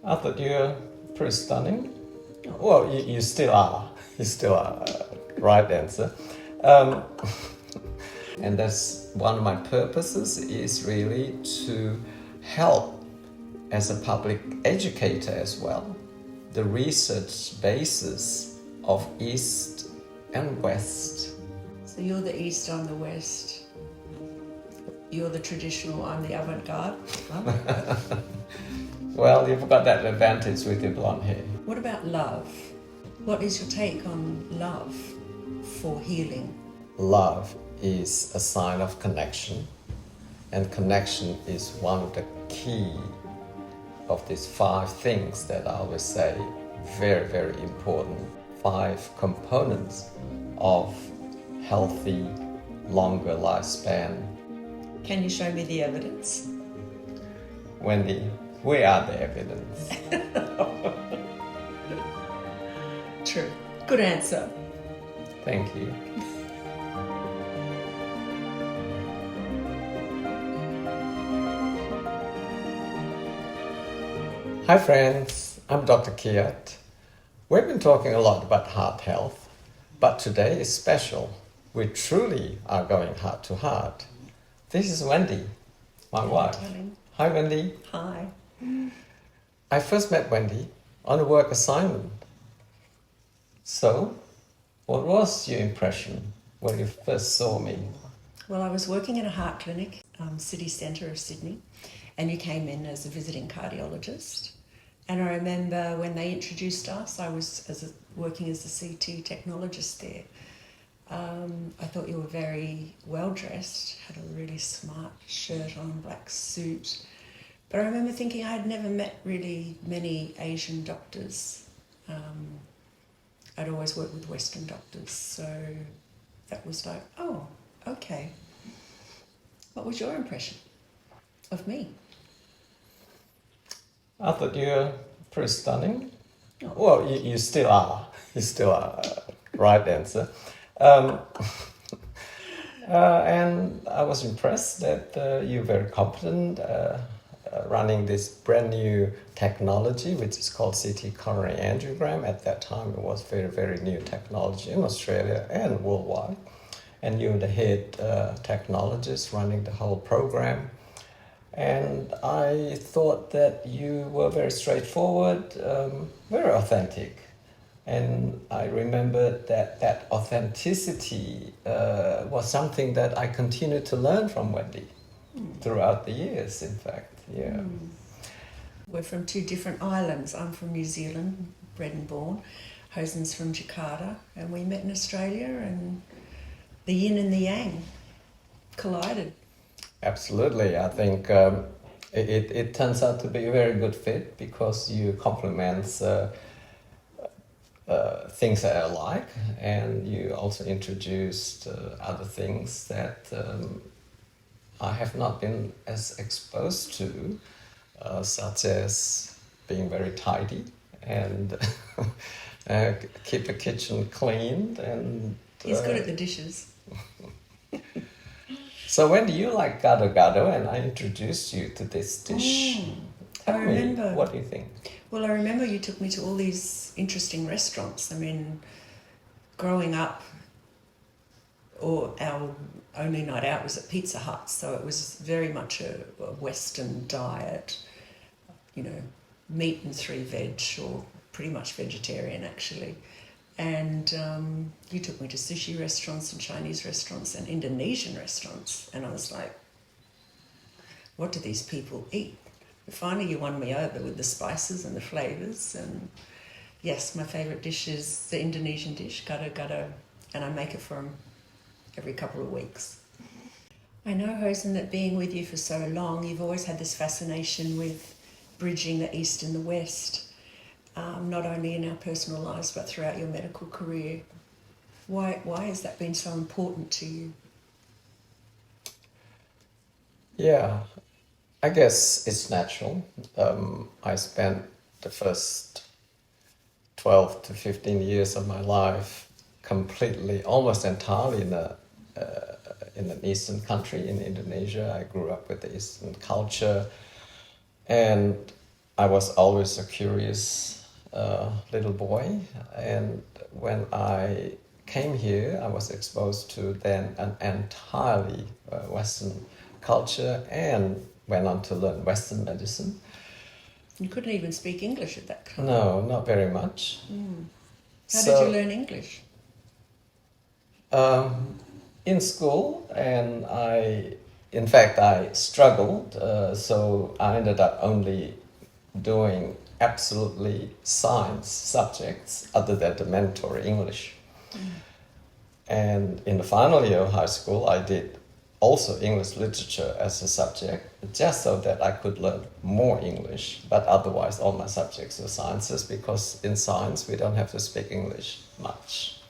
I thought you were pretty stunning. Well, you still are. You still are. Right answer. And that's one of my purposes is really to help as a public educator as well. The research basis of East and West. So you're the East, I'm the West. You're the traditional, I'm the avant-garde. Well, you've got that advantage with your blonde hair. What about love? What is your take on love for healing? Love is a sign of connection, and connection is one of the key of these 5 things that I always say, very, very important. 5 components of healthy, longer lifespan. Can you show me the evidence? Wendy, we are the evidence. True. Good answer. Thank you. Hi friends, I'm Dr. Kiat. We've been talking a lot about heart health, but today is special. We truly are going heart to heart. This is Wendy, my wife. Hi Wendy. Hi. I first met Wendy on a work assignment. So, what was your impression when you first saw me? Well, I was working in a heart clinic, city centre of Sydney, and you came in as a visiting cardiologist. And I remember when they introduced us, I was working as a CT technologist there. I thought you were very well dressed, had a really smart shirt on, black suit. But I remember thinking I had never met really many Asian doctors. I'd always worked with Western doctors, so that was like, oh, okay. What was your impression of me? I thought you were pretty stunning. Oh. Well, you still are. You still are. Right answer. And I was impressed that you're very competent running this brand new technology, which is called CT coronary angiogram. At that time, it was very, very new technology in Australia and worldwide. And you're the head technologist running the whole program. And I thought that you were very straightforward, very authentic. And I remember that authenticity was something that I continued to learn from Wendy throughout the years, in fact. Yeah. We're from 2 different islands. I'm from New Zealand, bred and born. Hosen's from Jakarta, and we met in Australia, and the yin and the yang collided. Absolutely. I think it turns out to be a very good fit because you complement things that I like, and you also introduced other things that I have not been as exposed to, such as being very tidy and keep the kitchen clean. And he's good at the dishes. So when do you like gado-gado, and I introduced you to this dish? I remember. What do you think? Well, I remember you took me to all these interesting restaurants. I mean, growing up, or our only night out was at Pizza Hut, so it was very much a Western diet, you know, meat and 3 veg, or pretty much vegetarian actually. And you took me to sushi restaurants and Chinese restaurants and Indonesian restaurants, and I was like, what do these people eat? But finally you won me over with the spices and the flavours, and yes, my favourite dish is the Indonesian dish, gado-gado, and I make it for them every couple of weeks. I know, Hosen, that being with you for so long, you've always had this fascination with bridging the East and the West. Not only in our personal lives, but throughout your medical career. Why has that been so important to you? Yeah, I guess it's natural. I spent the first 12 to 15 years of my life completely, almost entirely in an Eastern country, in Indonesia. I grew up with the Eastern culture, and I was always a curious little boy, and when I came here, I was exposed to then an entirely Western culture and went on to learn Western medicine. You couldn't even speak English at that time. No, not very much. How did you learn English? In school, and in fact, I struggled, so I ended up only doing absolutely science subjects other than the mandatory English. And in the final year of high school, I did also English literature as a subject, just so that I could learn more English. But otherwise, all my subjects were sciences, because in science, we don't have to speak English much.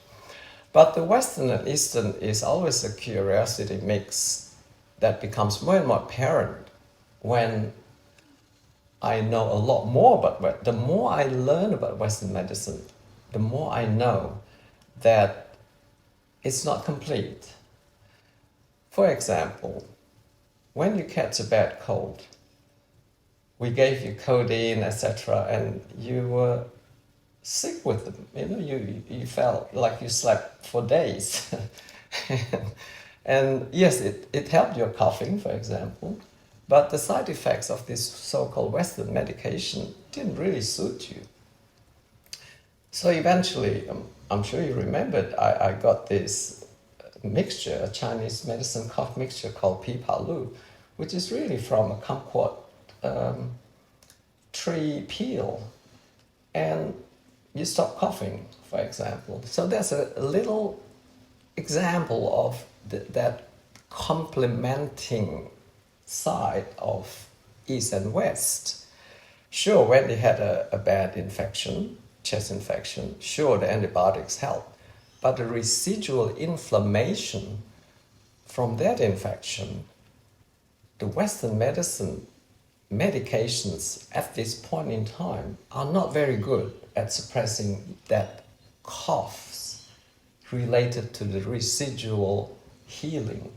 But the Western and Eastern is always a curiosity mix that becomes more and more apparent when I know a lot more about the more I learn about Western medicine, the more I know that it's not complete. For example, when you catch a bad cold, we gave you codeine, etc., and you were sick with them. You felt like you slept for days. And yes, it helped your coughing, for example, but the side effects of this so-called Western medication didn't really suit you. So eventually, I'm sure you remembered, I got this mixture, a Chinese medicine cough mixture called pipalu, which is really from a kumquat tree peel. And you stop coughing, for example. So there's a little example of that complementing side of East and West. Sure, when they had a bad infection, chest infection, sure, the antibiotics help. But the residual inflammation from that infection, the Western medicine medications at this point in time are not very good at suppressing that coughs related to the residual healing.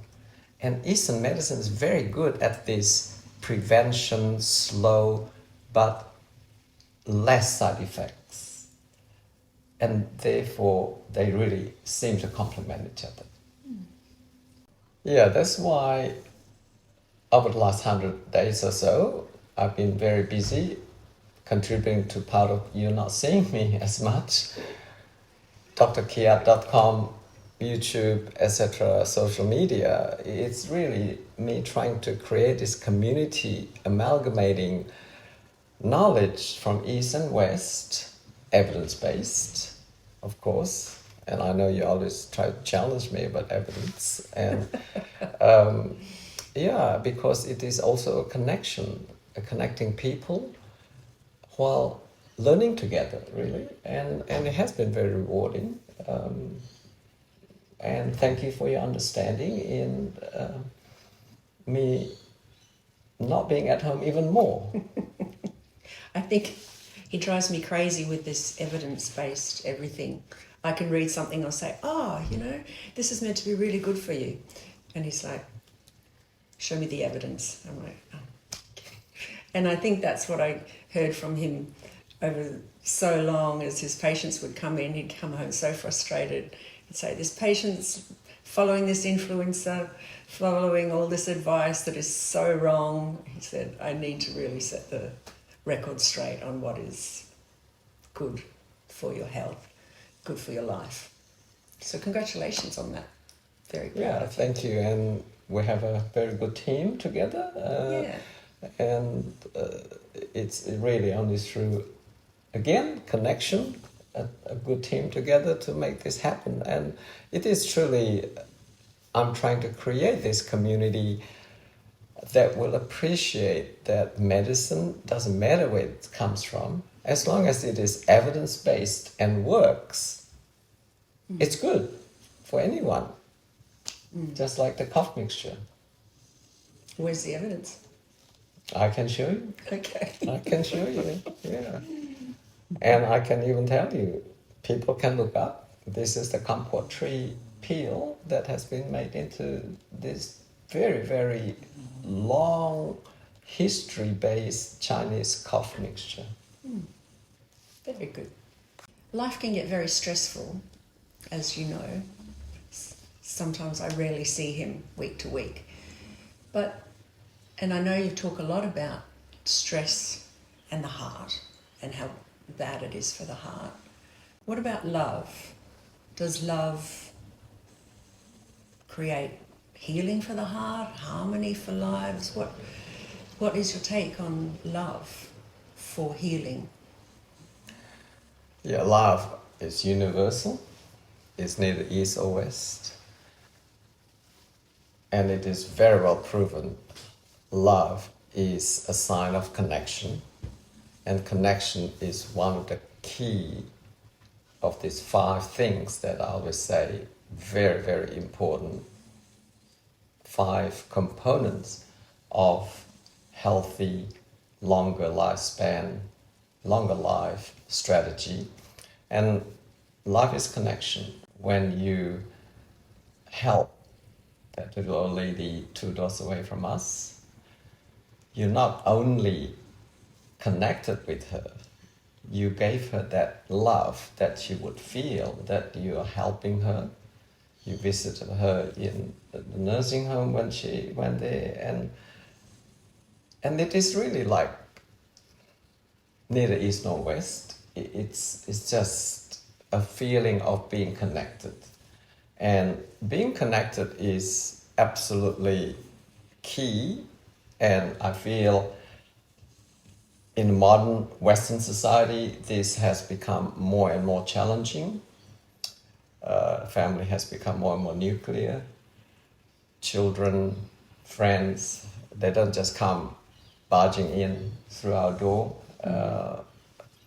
And Eastern medicine is very good at this prevention, slow, but less side effects. And therefore, they really seem to complement each other. Yeah, that's why over the last 100 days or so, I've been very busy contributing to part of you not seeing me as much. drkiat.com, YouTube, etc., social media. It's really me trying to create this community, amalgamating knowledge from East and West, evidence-based, of course. And I know you always try to challenge me about evidence. And yeah, because it is also a connection, connecting people while learning together, really. And it has been very rewarding. And thank you for your understanding in me not being at home even more. I think he drives me crazy with this evidence-based everything. I can read something, I'll say, this is meant to be really good for you. And he's like, show me the evidence. I'm like, oh, okay. And I think that's what I heard from him over so long as his patients would come in. He'd come home so frustrated. He'd say, this patient's following this influencer, following all this advice that is so wrong. He said, I need to really set the record straight on what is good for your health, good for your life. So congratulations on that. Very proud of you. Thank you. And we have a very good team together. And it's really only through, again, connection, a good team together to make this happen. And it is truly, I'm trying to create this community that will appreciate that medicine doesn't matter where it comes from, as long as it is evidence-based and works, it's good for anyone. Just like the cough mixture. Where's the evidence? I can show you. Okay. I can show you, yeah. And I can even tell you, people can look up. This is the kumquat tree peel that has been made into this very, very long history-based Chinese cough mixture. Very good. Life can get very stressful, as you know. Sometimes I rarely see him week to week. And I know you talk a lot about stress and the heart and how bad it is for the heart. What about love? Does love create healing for the heart, harmony for lives? What is your take on love for healing? Yeah, love is universal. It's neither east or west. And it is very well proven. Love is a sign of connection. And connection is one of the key of these 5 things that I always say, very, very important. 5 components of healthy, longer lifespan, longer life strategy. And love is connection. When you help that little old lady 2 doors away from us, you're not only connected with her, you gave her that love that she would feel that you are helping her. You visited her in the nursing home when she went there, and it is really like neither east nor west. It's just a feeling of being connected. And being connected is absolutely key, and I feel in modern Western society, this has become more and more challenging. Family has become more and more nuclear. Children, friends, they don't just come barging in through our door.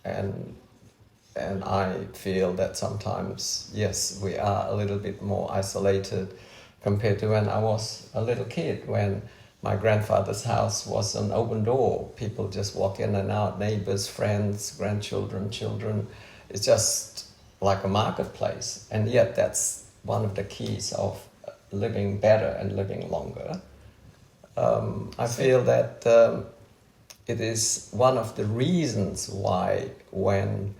And I feel that sometimes, yes, we are a little bit more isolated compared to when I was a little kid, when my grandfather's house was an open door. People just walk in and out, neighbors, friends, grandchildren, children. It's just like a marketplace. And yet that's one of the keys of living better and living longer. I feel that it is one of the reasons why when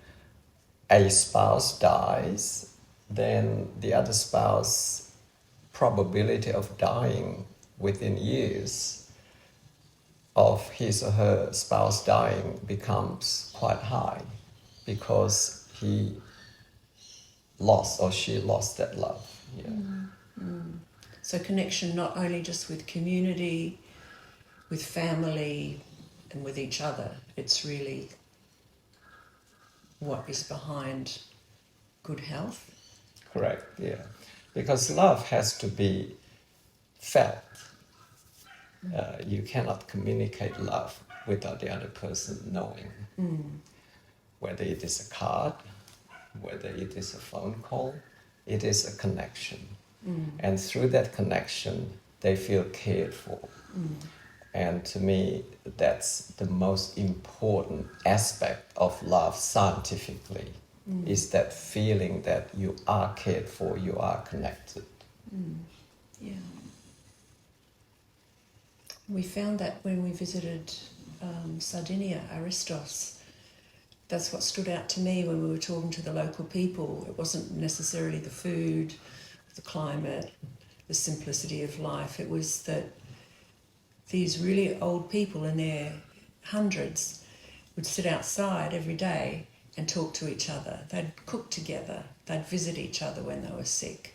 a spouse dies, then the other spouse probability of dying within years of his or her spouse dying becomes quite high, because he lost or she lost that love. Yeah. So connection not only just with community, with family, and with each other. It's really what is behind good health. Correct, yeah. Because love has to be felt. You cannot communicate love without the other person knowing. Whether it is a card, whether it is a phone call, it is a connection. And through that connection, they feel cared for. And to me, that's the most important aspect of love scientifically, is that feeling that you are cared for, you are connected. Yeah. We found that when we visited Sardinia, Aristos. That's what stood out to me when we were talking to the local people. It wasn't necessarily the food, the climate, the simplicity of life. It was that these really old people in their hundreds would sit outside every day and talk to each other. They'd cook together. They'd visit each other when they were sick.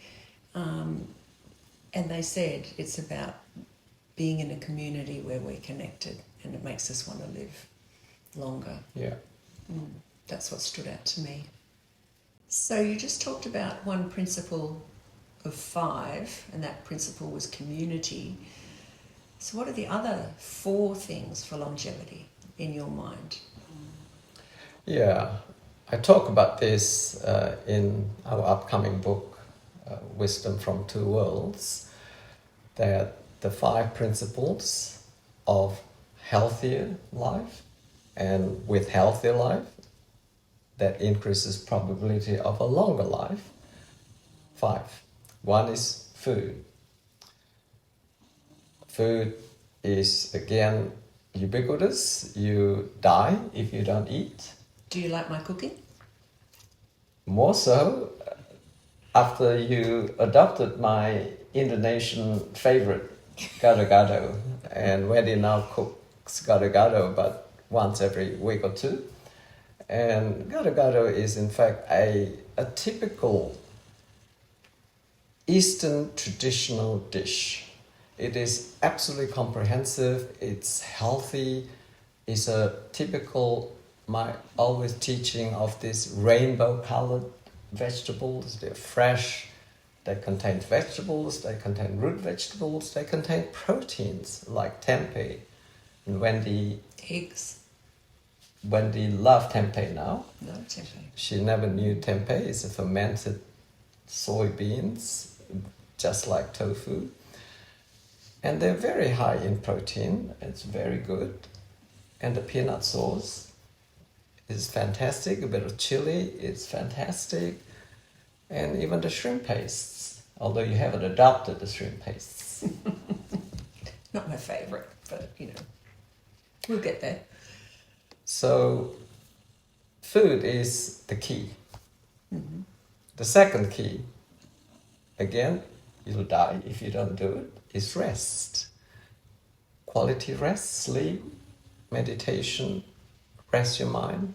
And they said it's about being in a community where we're connected, and it makes us want to live longer. Yeah. That's what stood out to me. So you just talked about one principle of 5, and that principle was community. So what are the other 4 things for longevity in your mind? Yeah, I talk about this in our upcoming book, Wisdom from Two Worlds, that the 5 principles of healthier life, and with healthier life, that increases probability of a longer life. 5. One is food. Food is, again, ubiquitous. You die if you don't eat. Do you like my cooking? More so after you adopted my Indonesian favorite, gado-gado, and Wendy now cooks gado-gado but once every week or two. And gado-gado is in fact a typical Eastern traditional dish. It is absolutely comprehensive, it's healthy, it's a typical, my always teaching of these rainbow-colored vegetables. They're fresh, they contain vegetables, they contain root vegetables, they contain proteins like tempeh. And Eggs. Wendy loved tempeh now. No, tempeh. She never knew tempeh is a fermented soybeans, just like tofu. And they're very high in protein. It's very good. And the peanut sauce is fantastic. A bit of chili is fantastic. And even the shrimp pastes, although you haven't adopted the shrimp pastes. Not my favourite, but we'll get there. So food is the key. Mm-hmm. The second key, again, you'll die if you don't do it, is rest. Quality rest, sleep, meditation, rest your mind.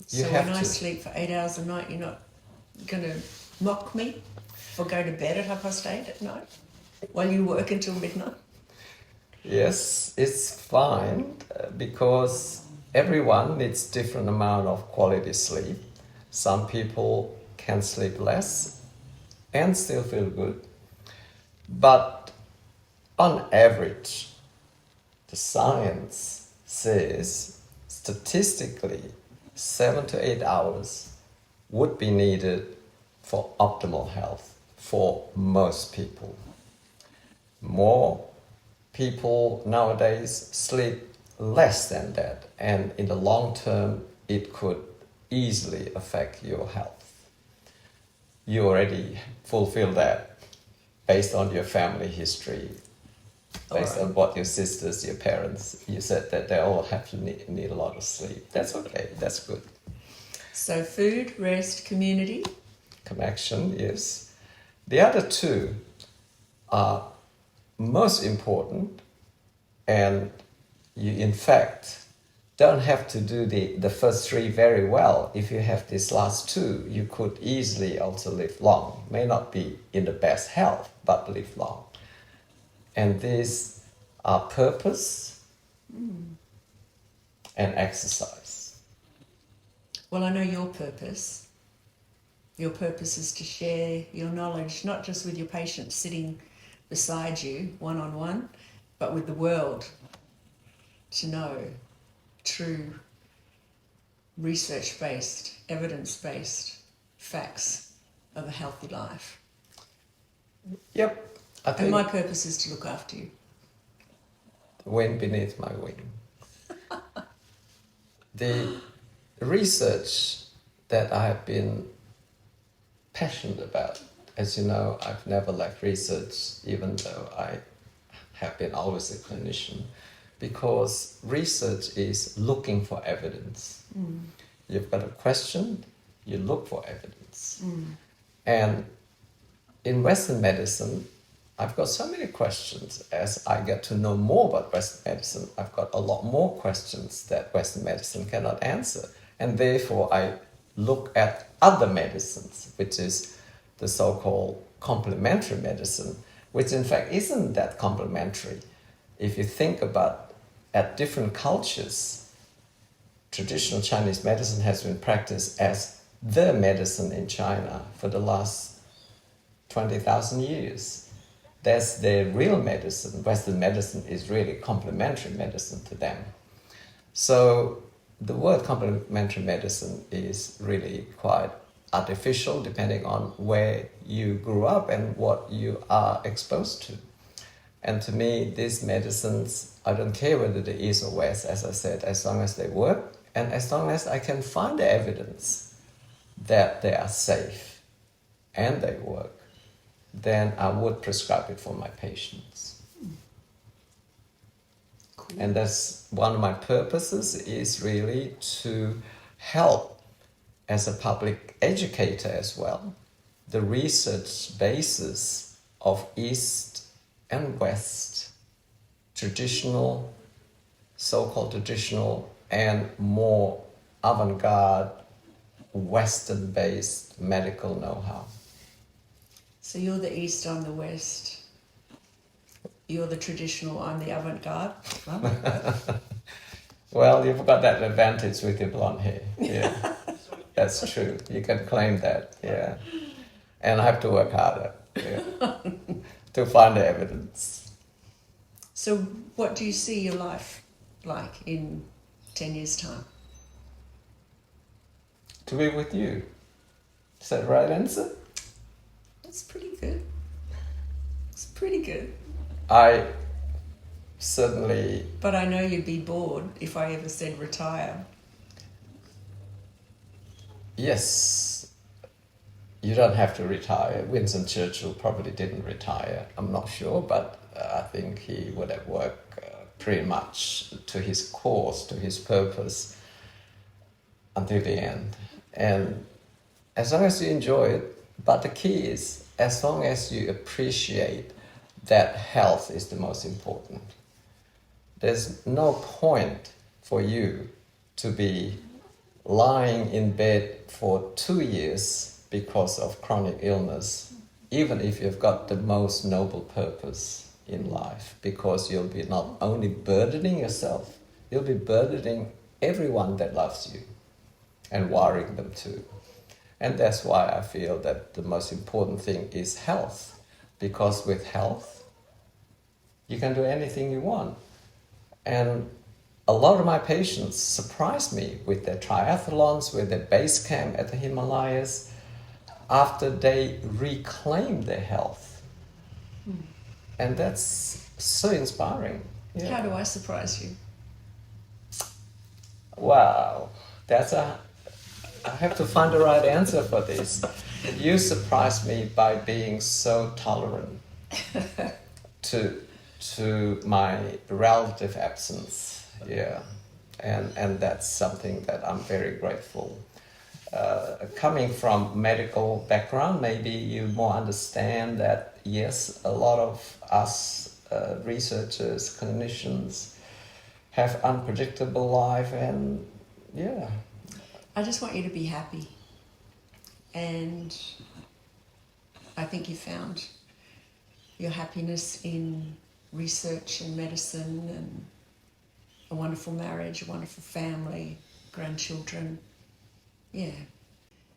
So when I sleep for 8 hours a night, you're not going to mock me for going to bed at 8:30 at night while you work until midnight? Yes, it's fine because everyone needs different amount of quality sleep. Some people can sleep less and still feel good. But on average, the science says statistically 7 to 8 hours would be needed for optimal health for most people. More people nowadays sleep less than that, and in the long term, it could easily affect your health. You already fulfill that based on your family history, based on what your sisters, your parents, you said that they all have to need a lot of sleep. That's okay, that's good. So food, rest, community. Connection, yes. The other two are most important, and you in fact don't have to do the first three very well. If you have these last two, you could easily also live long. May not be in the best health, but live long. And these are purpose and exercise. Well, I know your purpose. Your purpose is to share your knowledge, not just with your patients sitting beside you, one-on-one, but with the world, to know true research-based, evidence-based facts of a healthy life. Yep. And my purpose is to look after you. The wind beneath my wing. The research that I have been passionate about, as you know, I've never left research, even though I have been always a clinician, because research is looking for evidence. You've got a question, you look for evidence. And in Western medicine, I've got so many questions. As I get to know more about Western medicine, I've got a lot more questions that Western medicine cannot answer. And therefore, I look at other medicines, which is the so-called complementary medicine, which in fact isn't that complementary. If you think about at different cultures, traditional Chinese medicine has been practiced as the medicine in China for the last 20,000 years. That's their real medicine. Western medicine is really complementary medicine to them. So the word complementary medicine is really quite artificial depending on where you grew up and what you are exposed to. And to me, these medicines, I don't care whether they're East or West, as I said, as long as they work and as long as I can find the evidence that they are safe and they work, then I would prescribe it for my patients. And that's one of my purposes, is really to help as a public educator as well, the research basis of East and West, traditional, so-called traditional, and more avant-garde, Western-based medical know-how. So you're the East, I'm the West. You're the traditional, I'm the avant-garde. Well, you've got that advantage with your blonde hair. Yeah, that's true. You can claim that. Yeah, and I have to work harder. Yeah, to find the evidence. So what do you see your life like in 10 years' time? To be with you. Is that the right answer? That's pretty good. It's pretty good. I certainly... But I know you'd be bored if I ever said retire. Yes. You don't have to retire. Winston Churchill probably didn't retire. I'm not sure, but I think he would have worked pretty much to his cause, to his purpose, until the end. And as long as you enjoy it, but the key is, as long as you appreciate that health is the most important. There's no point for you to be lying in bed for 2 years because of chronic illness, even if you've got the most noble purpose in life, because you'll be not only burdening yourself, you'll be burdening everyone that loves you and worrying them too. And that's why I feel that the most important thing is health, because with health, you can do anything you want. And a lot of my patients surprise me with their triathlons, with their base camp at the Himalayas, after they reclaim their health. And that's so inspiring. Yeah. How do I surprise you? Wow, I have to find the right answer for this. You surprised me by being so tolerant to my relative absence. Yeah, and that's something that I'm very grateful. Coming from medical background, maybe you more understand that, yes, a lot of us researchers, clinicians, have unpredictable life, and yeah. I just want you to be happy. And I think you found your happiness in research and medicine and a wonderful marriage, a wonderful family, grandchildren. Yeah.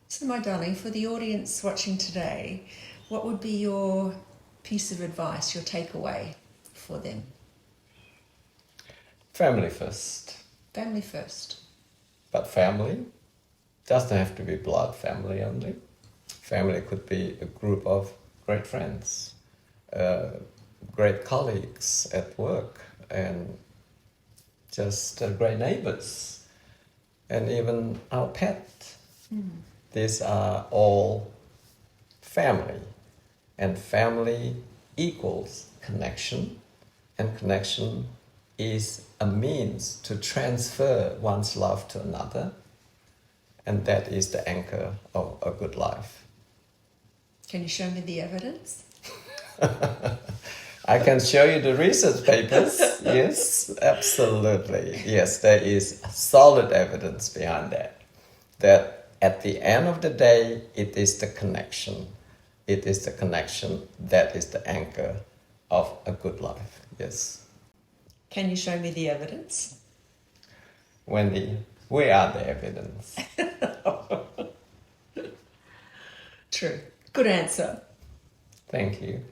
So, my darling, for the audience watching today, what would be your piece of advice, your takeaway for them? Family first. Family first. But family doesn't have to be blood family only. Family could be a group of great friends, great colleagues at work, and just great neighbors, and even our pet. These are all family, and family equals connection, and connection is a means to transfer one's love to another, and that is the anchor of a good life. Can you show me the evidence? I can show you the research papers. Yes, absolutely. Yes, there is solid evidence behind that. That at the end of the day, it is the connection. It is the connection that is the anchor of a good life. Yes. Can you show me the evidence? Wendy, we are the evidence. True. Good answer. Thank you.